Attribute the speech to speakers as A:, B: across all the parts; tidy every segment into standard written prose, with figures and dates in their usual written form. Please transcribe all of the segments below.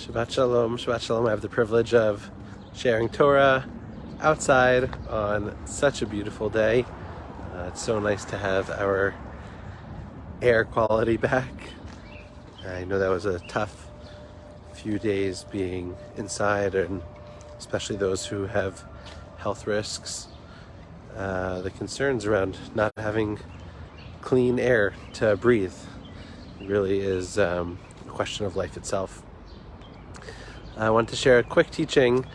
A: Shabbat Shalom, Shabbat Shalom. I have the privilege of sharing Torah outside on such a beautiful day. It's so nice to have our air quality back. I know that was a tough few days being inside, and especially those who have health risks. The concerns around not having clean air to breathe really is a question of life itself. I want to share a quick teaching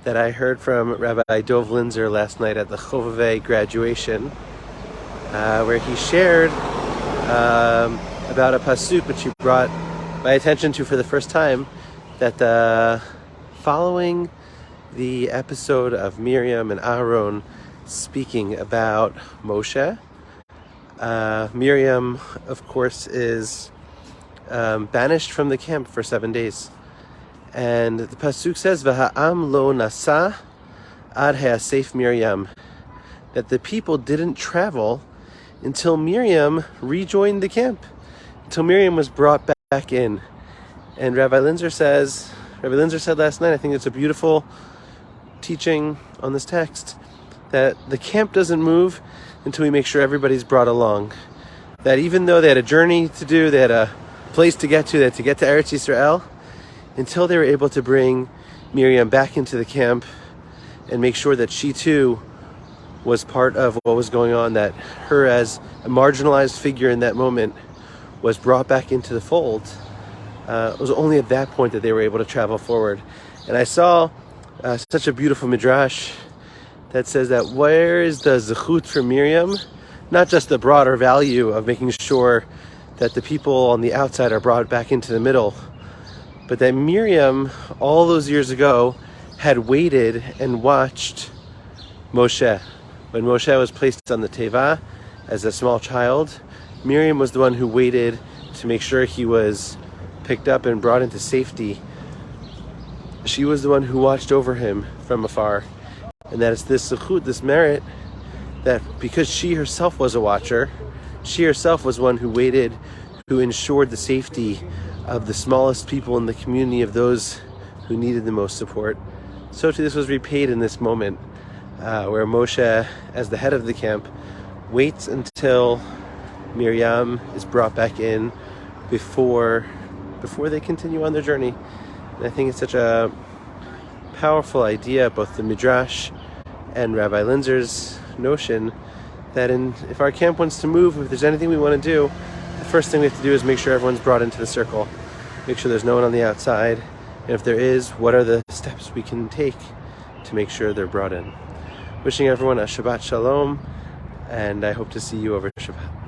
A: that I heard from Rabbi Dov Linzer last night at the Chovevei graduation, where he shared about a pasuk which he brought my attention to for the first time, that following the episode of Miriam and Aaron speaking about Moshe, Miriam, of course, is banished from the camp for 7 days. And the pasuk says, "V'ha'am lo nasa ad ha'asef Miriam," that the people didn't travel until Miriam rejoined the camp, until Miriam was brought back in. And Rabbi Linzer said last night, I think it's a beautiful teaching on this text, that the camp doesn't move until we make sure everybody's brought along. That even though they had a journey to do, they had a place to get to, they had to get to Eretz Yisrael, until they were able to bring Miriam back into the camp and make sure that she too was part of what was going on, that her as a marginalized figure in that moment was brought back into the fold. It was only at that point that they were able to travel forward. And I saw such a beautiful midrash that says that where is the zechut for Miriam? Not just the broader value of making sure that the people on the outside are brought back into the middle, but that Miriam, all those years ago, had waited and watched Moshe. When Moshe was placed on the teva as a small child, Miriam was the one who waited to make sure he was picked up and brought into safety. She was the one who watched over him from afar. And that it's this zechut, this merit, that because she herself was a watcher, she herself was one who waited, who ensured the safety of the smallest people in the community, of those who needed the most support. So too this was repaid in this moment, where Moshe, as the head of the camp, waits until Miriam is brought back in before they continue on their journey. And I think it's such a powerful idea, both the Midrash and Rabbi Linzer's notion, that if our camp wants to move, if there's anything we want to do, the first thing we have to do is make sure everyone's brought into the circle. Make sure there's no one on the outside. And if there is, what are the steps we can take to make sure they're brought in? Wishing everyone a Shabbat Shalom, and I hope to see you over Shabbat.